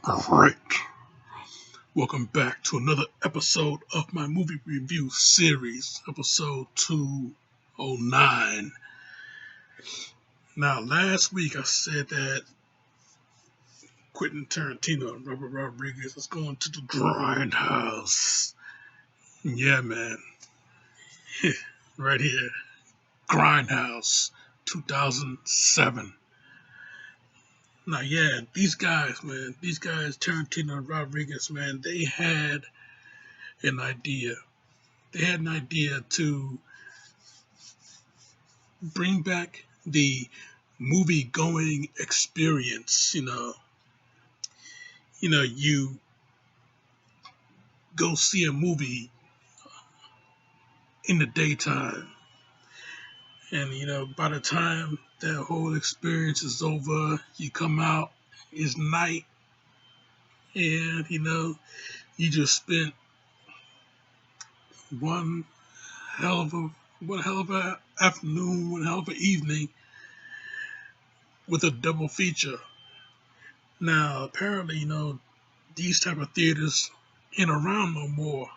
Alright, welcome back to another episode of my movie review series, episode 209. Now, last week I said that Quentin Tarantino and Robert Rodriguez is going to the Grindhouse. Yeah, man. Right here. Grindhouse, 2007. Now, yeah, these guys, Tarantino and Rodriguez, man, they had an idea. They had an idea to bring back the movie going experience. You go see a movie in the daytime, and by the time that whole experience is over, you come out, it's night, and you just spent one hell of a afternoon, one hell of an evening with a double feature. Now, apparently, these type of theaters ain't around no more.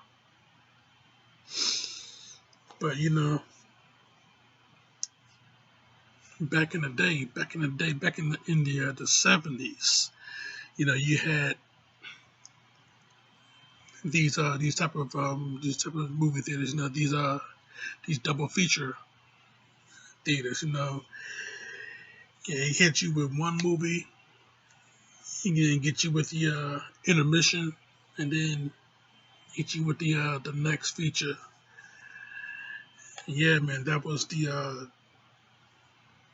But back in the 70s, you had these type of movie theaters. These double feature theaters. He hit you with one movie, he can get you with the intermission, and then hit you with the next feature. Yeah, man, that was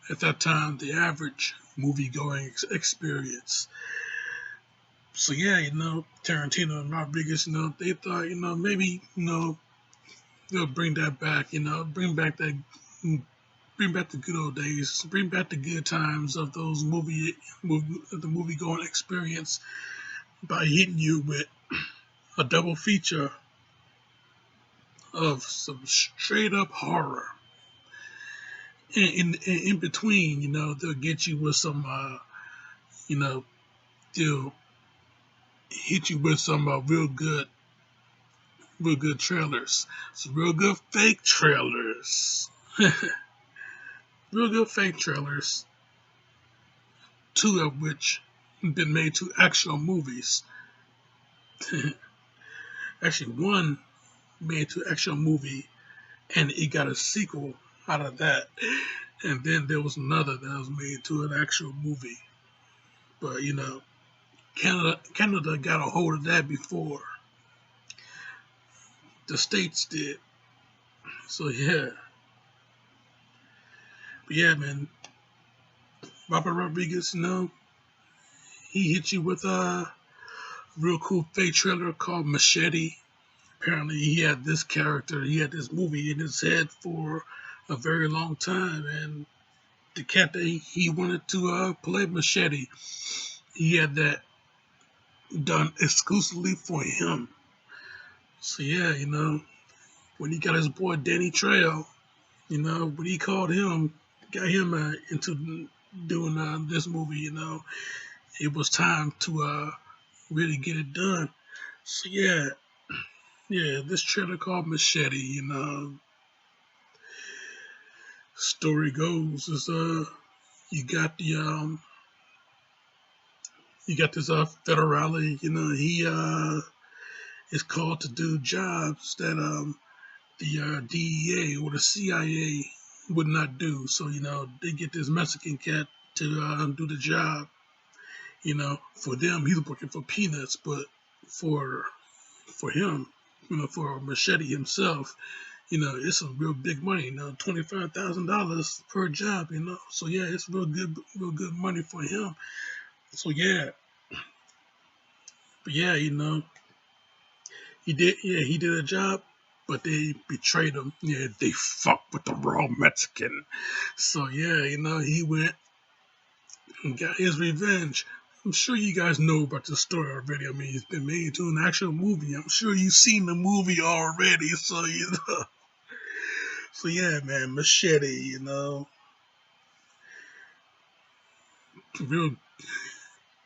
at that time the average movie going experience. So yeah, Tarantino and Rodriguez, they thought, maybe, they'll bring that back, bring back the good old days, bring back the good times of those the movie going experience by hitting you with a double feature of some straight up horror. And in between, they'll get you with some, they'll hit you with some real good trailers, some real good fake trailers, real good fake trailers. Two of which have been made to actual movies. Actually, one made to actual movie, and it got a sequel out of that. And then there was another that was made to an actual movie. But Canada got a hold of that before the States did. So yeah. But yeah, man. Robert Rodriguez, he hit you with a real cool fake trailer called Machete. Apparently he had this movie in his head for a very long time, and the cat that he wanted to play Machete, he had that done exclusively for him. So yeah, when he got his boy Danny Trejo, when he called him, got him into doing this movie, it was time to really get it done. So yeah, this trailer called Machete, story goes is you got this federale, he is called to do jobs that the DEA or the CIA would not do. So they get this Mexican cat to do the job. For them he's working for peanuts, but for him, for Machete himself, it's some real big money, $25,000 per job, So yeah, it's real good money for him. So yeah. But yeah, he did a job, but they betrayed him. Yeah, they fucked with the raw Mexican. So yeah, he went and got his revenge. I'm sure you guys know about the story already. I mean, it's been made into an actual movie. I'm sure you've seen the movie already. So So yeah, man, Machete. Real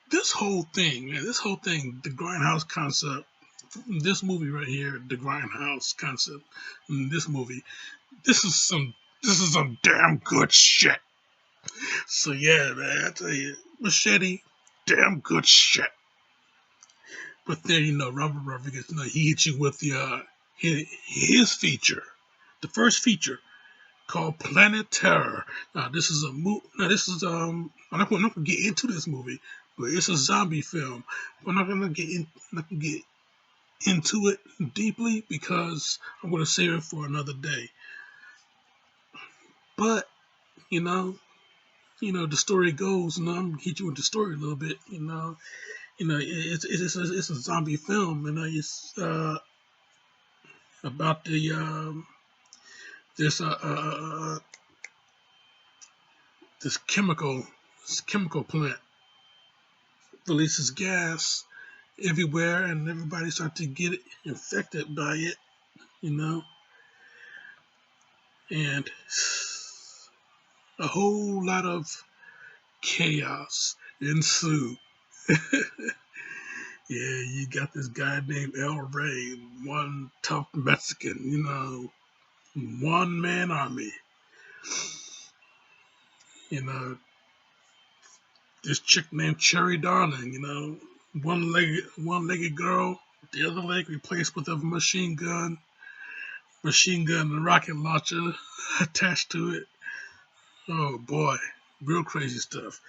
this whole thing, man, the Grindhouse concept, this movie right here, the Grindhouse concept, this movie, this is some damn good shit. So yeah, man, I tell you, Machete, damn good shit. But then Robert Rodriguez, he hit you with the his feature, the first feature called Planet Terror. Now this is a movie. Now this is I'm not gonna get into this movie, but it's a zombie film. I'm not gonna get into it deeply because I'm gonna save it for another day. But you know, the story goes. I'm gonna hit you with the story a little bit. It's a zombie film, and it's about the this this chemical plant releases gas everywhere, and everybody starts to get infected by it, and a whole lot of chaos ensued. Yeah, you got this guy named El Rey, one tough Mexican, one man army. This chick named Cherry Darling, one-legged girl, the other leg replaced with a machine gun and rocket launcher attached to it. Oh boy, real crazy stuff.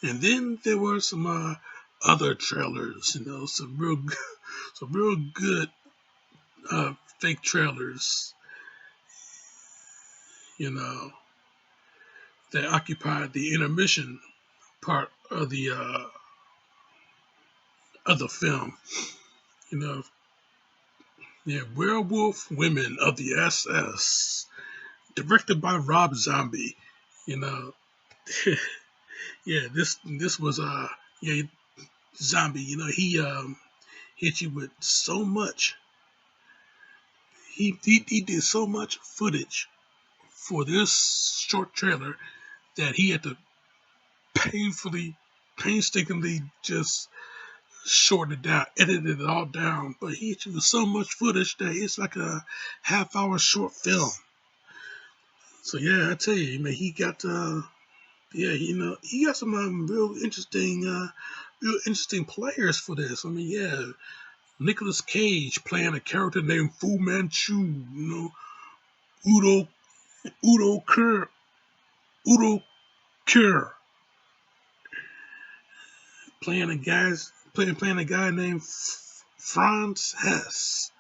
And then there were some other trailers, some real good fake trailers, that occupied the intermission part of the film. Yeah, Werewolf Women of the SS, directed by Rob Zombie. You know, yeah, this was yeah, Zombie. He hit you with so much. He did so much footage for this short trailer that he had to painstakingly just shorten it down, edited it all down. But he hit you with so much footage that it's like a half-hour short film. So yeah, I tell you, man, he got yeah, he got some real interesting players for this. I mean, yeah, Nicolas Cage playing a character named Fu Manchu. Udo Udo Kerr Udo Kerr playing a guy named Franz Hess.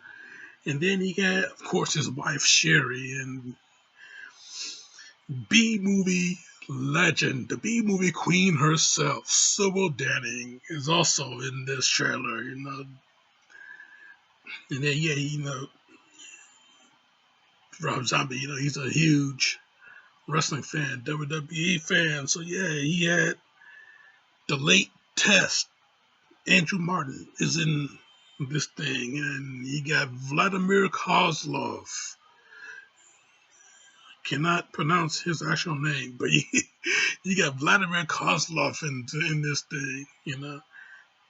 And then he got, of course, his wife Sherry, and B-movie legend, the B-movie queen herself, Sybil Danning, is also in this trailer, And then, yeah, Rob Zombie, he's a huge wrestling fan, WWE fan. So, yeah, he had the late Test, Andrew Martin, is in this thing. And you got Vladimir Kozlov. Cannot pronounce his actual name, but you got Vladimir Kozlov in this thing,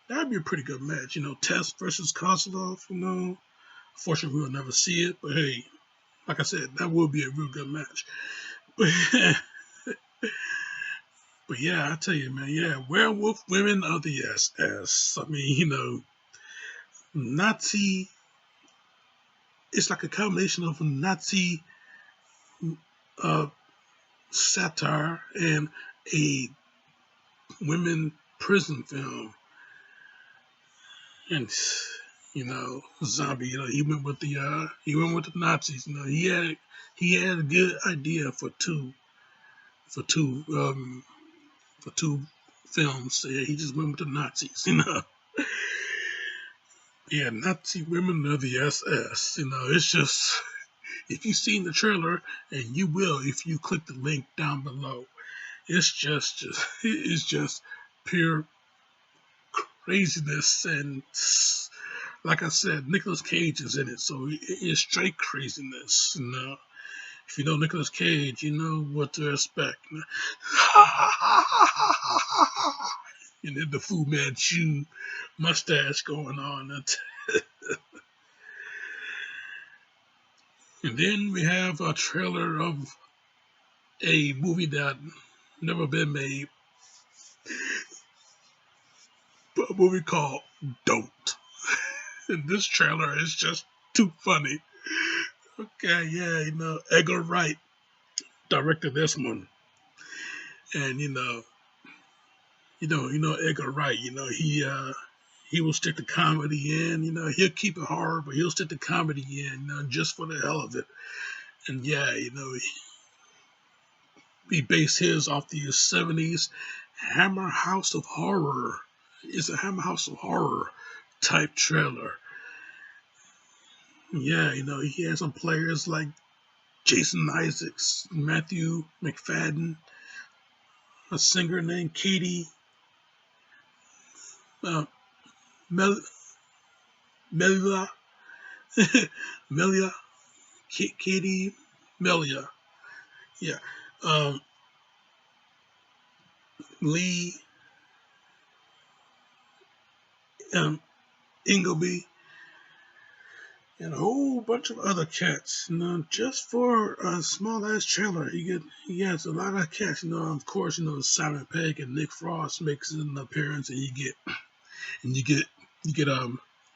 That'd be a pretty good match, Test versus Kozlov, Unfortunately, we'll never see it, but hey, like I said, that will be a real good match. But yeah, I tell you, man, yeah, Werewolf Women of the SS. I mean, Nazi, it's like a combination of Nazi uh, satire and a women prison film. And Zombie, he went with the Nazis. He had a good idea for two films. So yeah, he just went with the Nazis. Yeah, Nazi women of the SS. It's just, if you've seen the trailer, and you will if you click the link down below, it's just pure craziness. And like I said, Nicolas Cage is in it, so it's straight craziness. If you know Nicolas Cage, you know what to expect. and then the Fu Manchu mustache going on. And then we have a trailer of a movie that never been made, a movie called Don't. And this trailer is just too funny. Okay, yeah, Edgar Wright directed this one, and Edgar Wright. He will stick the comedy in. He'll keep it hard, but he'll stick the comedy in. Just for the hell of it. And yeah, he based his off the '70s Hammer House of Horror. It's a Hammer House of Horror type trailer. Yeah, he has some players like Jason Isaacs, Matthew McFadden, a singer named Katie uh, Mel- Melia, Melia, Katie Melia, yeah, um, Lee Ingleby, and a whole bunch of other cats. Just for a small ass trailer, he has a lot of cats. Of course, Simon Pegg and Nick Frost makes an appearance, and you get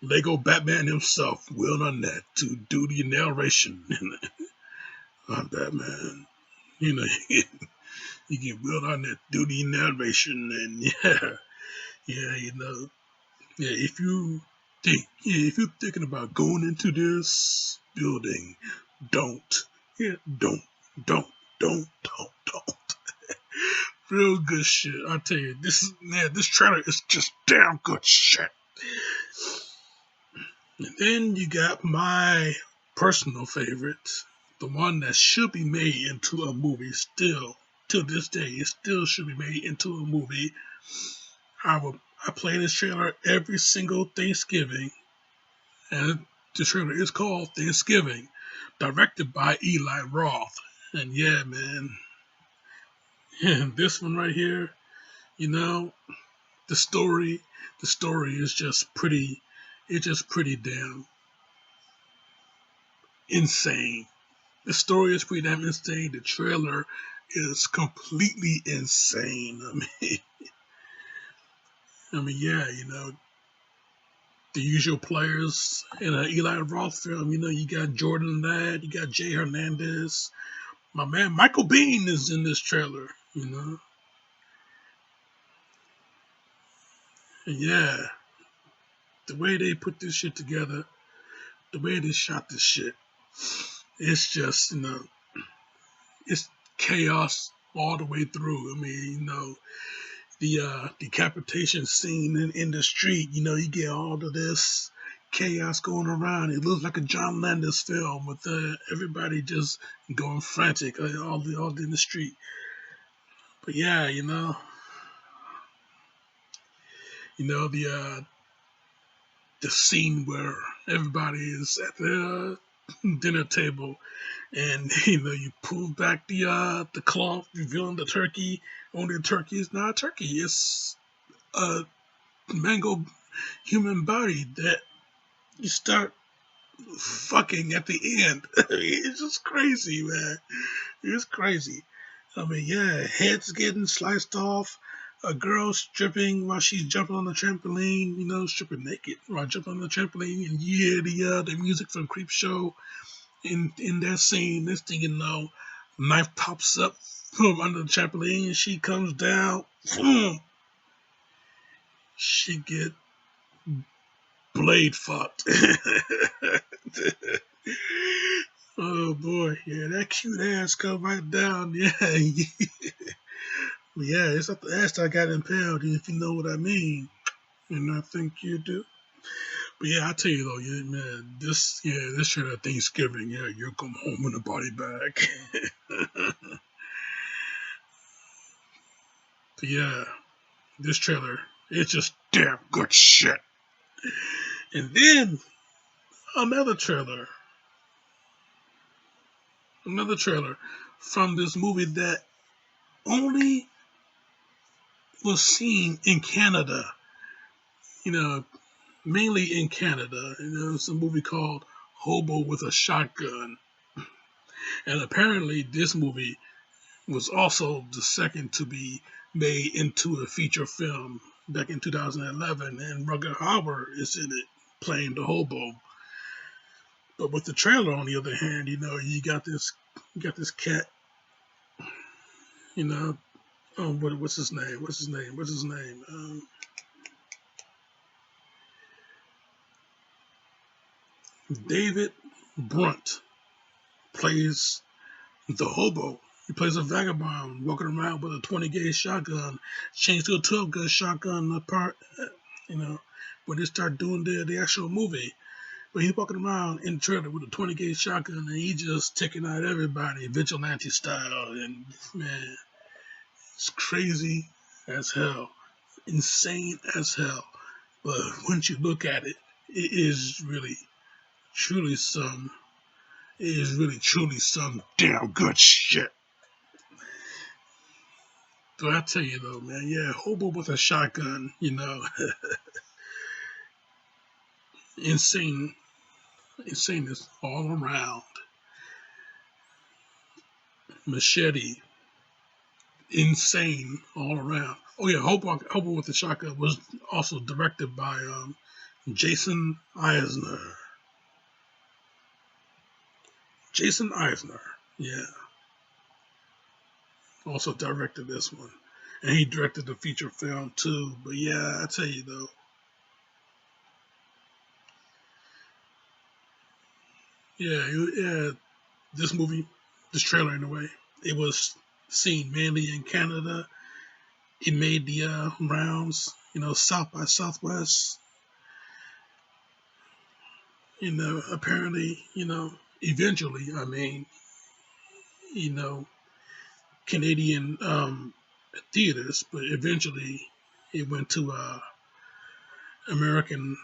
Lego Batman himself, Will Arnett, to do the narration. Batman, you know, you get Will Arnett do the narration, and yeah, yeah. If you're thinking about going into this building, don't, yeah, don't. Real good shit. I tell you, this trailer is just damn good shit. And then you got my personal favorite, the one that should be made into a movie still. To this day, it still should be made into a movie. I play this trailer every single Thanksgiving, and the trailer is called Thanksgiving, directed by Eli Roth. And yeah, man, and this one right here, you know, the story, the story is just pretty, it's just pretty damn insane. The story is pretty damn insane. The trailer is completely insane. Yeah, the usual players in an Eli Roth film. You got Jordan Ladd, you got Jay Hernandez. My man Michael Biehn is in this trailer. And yeah, the way they put this shit together, the way they shot this shit, it's just it's chaos all the way through. The decapitation scene in the street, you get all of this chaos going around. It looks like a John Landis film with everybody just going frantic, all in the street. But yeah, the scene where everybody is at the dinner table, and you pull back the cloth, revealing the turkey. Only the turkey is not a turkey; it's a mangled human body that you start fucking at the end. It's just crazy, man. It's crazy. Yeah, heads getting sliced off, a girl stripping while she's jumping on the trampoline, stripping naked while jumping on the trampoline, and you hear the music from Creep Show in that scene. Next thing you know, knife pops up from under the trampoline, and she comes down. Boom! She get blade fucked. Oh boy, yeah, that cute ass come right down. Yeah, yeah, it's not the ass that got impaled, if you know what I mean. And I think you do. But yeah, I tell you though, yeah, man, this shit at Thanksgiving, yeah, you'll come home in a body bag. But yeah, this trailer, it's just damn good shit. And then another trailer, another trailer from this movie that only was seen in Canada, you know, mainly in Canada. It's a movie called Hobo with a Shotgun. And apparently this movie was also the second to be made into a feature film back in 2011, and Rutger Hauer is in it playing the hobo. But with the trailer, on the other hand, you got this cat, you know, what's his name? David Brunt plays the hobo. He plays a vagabond walking around with a 20 gauge shotgun, changed to a 12 gauge shotgun apart, when they start doing the actual movie. But he's walking around in the trailer with a 20 gauge shotgun and he just taking out everybody, vigilante style. And man, it's crazy as hell, insane as hell. But once you look at it, it is really, truly some, it is really, truly some damn good shit. But I tell you though, man, yeah, hobo with a shotgun, insane, insaneness all around. Machete, insane all around. Oh yeah, Hobo with the Shotgun was also directed by Jason Eisner. Jason Eisner, yeah, also directed this one, and he directed the feature film too. But yeah, I tell you though, yeah, this movie, this trailer in a way, it was seen mainly in Canada. It made the rounds, South by Southwest. Apparently, eventually, I mean, you know, Canadian theaters, but eventually it went to American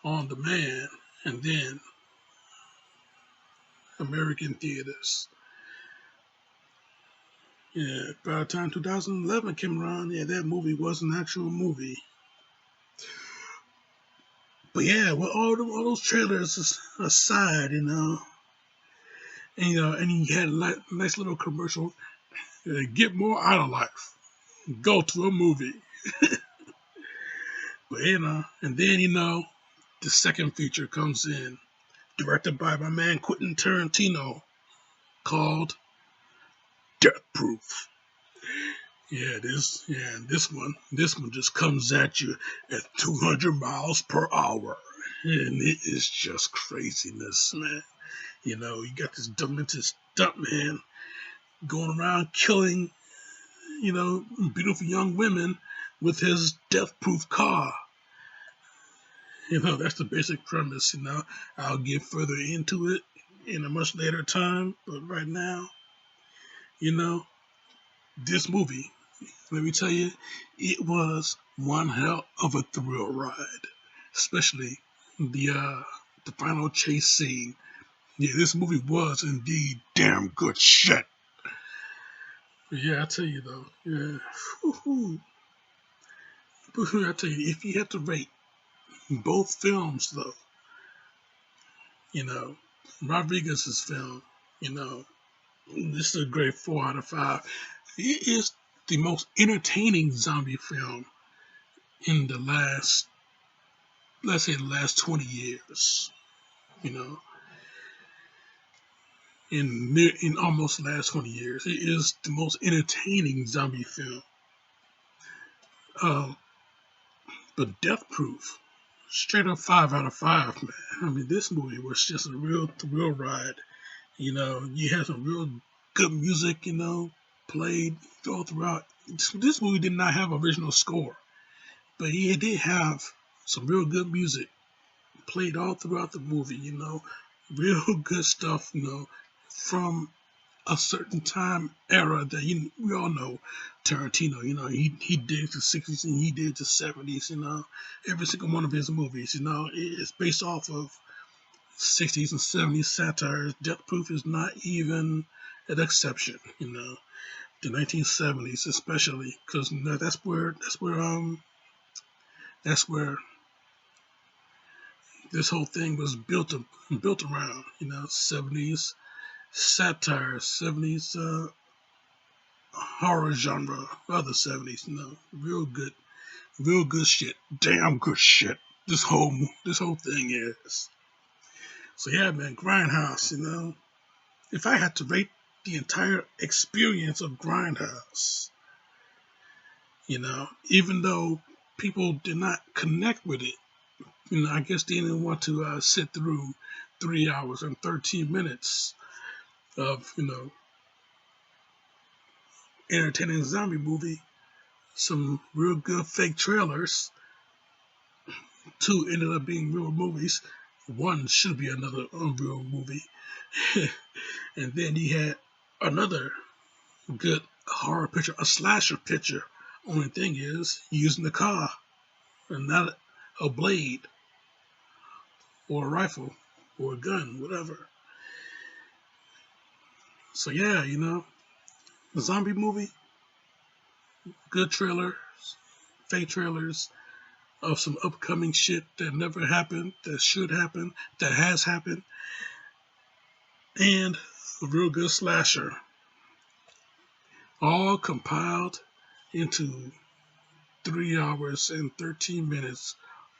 on demand and then American theaters. Yeah, by the time 2011 came around, yeah, that movie was an actual movie. But yeah, with all those trailers aside, and he had a nice little commercial. Get more out of life. Go to a movie. But and then the second feature comes in, directed by my man Quentin Tarantino, called Death Proof. This one just comes at you at 200 miles per hour, and it is just craziness, man. You got this demented stuntman going around killing, beautiful young women with his death-proof car. That's the basic premise. I'll get further into it in a much later time, but right now, you know, this movie, let me tell you, it was one hell of a thrill ride, especially the final chase scene. Yeah, this movie was indeed damn good shit. But yeah, I tell you though, yeah, I tell you, if you had to rate both films though, you know, Rodriguez's film, you know, this is a great 4 out of 5. It is the most entertaining zombie film in the last, let's say, the last 20 years. You know, in almost the last 20 years, it is the most entertaining zombie film. Uh, but Death Proof, straight up 5 out of 5, man. I mean, this movie was just a real thrill ride. You had some real good music, played all throughout. This movie did not have original score, but it did have some real good music played all throughout the movie, real good stuff, from a certain time era that we all know Tarantino, he did the 60s and he did the 70s, every single one of his movies, it's based off of 60s and 70s satire. Death Proof is not even an exception, the 1970s, especially, because that's where this whole thing was built around. 70s satire, 70s horror genre, other 70s. Real good shit, damn good shit. This whole thing is. So yeah, man, Grindhouse. If I had to rate the entire experience of Grindhouse, even though people did not connect with it, I guess they didn't want to sit through 3 hours and 13 minutes of, entertaining zombie movie, some real good fake trailers. Two ended up being real movies. One should be another unreal movie. And then he had another good horror picture, a slasher picture. Only thing is, using the car and not a blade or a rifle or a gun, whatever. So yeah, the zombie movie, good trailers, fake trailers of some upcoming shit that never happened, that should happen, that has happened, and a real good slasher, all compiled into 3 hours and 13 minutes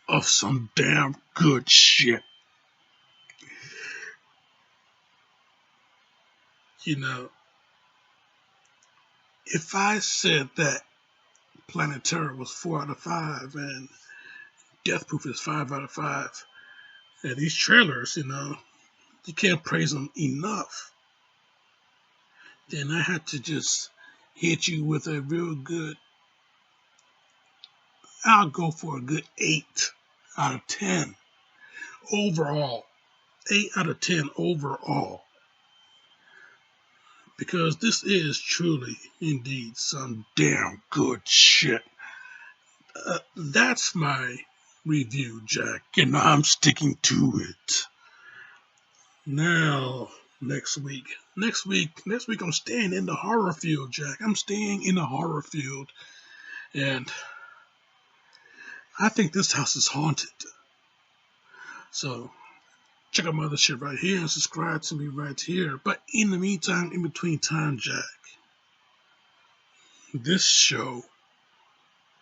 of some damn good shit. You know, if I said that Planet Terror was 4 out of 5 and Death Proof is 5 out of 5, and these trailers, you can't praise them enough, then I had to just hit you with a real good, I'll go for a good 8 out of 10 overall. 8 out of 10 overall. Because this is truly, indeed, some damn good shit. That's my review, Jack, and I'm sticking to it. Now, next week, I'm staying in the horror field, Jack. I'm staying in the horror field, and I think this house is haunted. So, check out my other shit right here and subscribe to me right here. But in the meantime, in between time, Jack, this show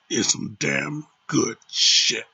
is some damn good shit.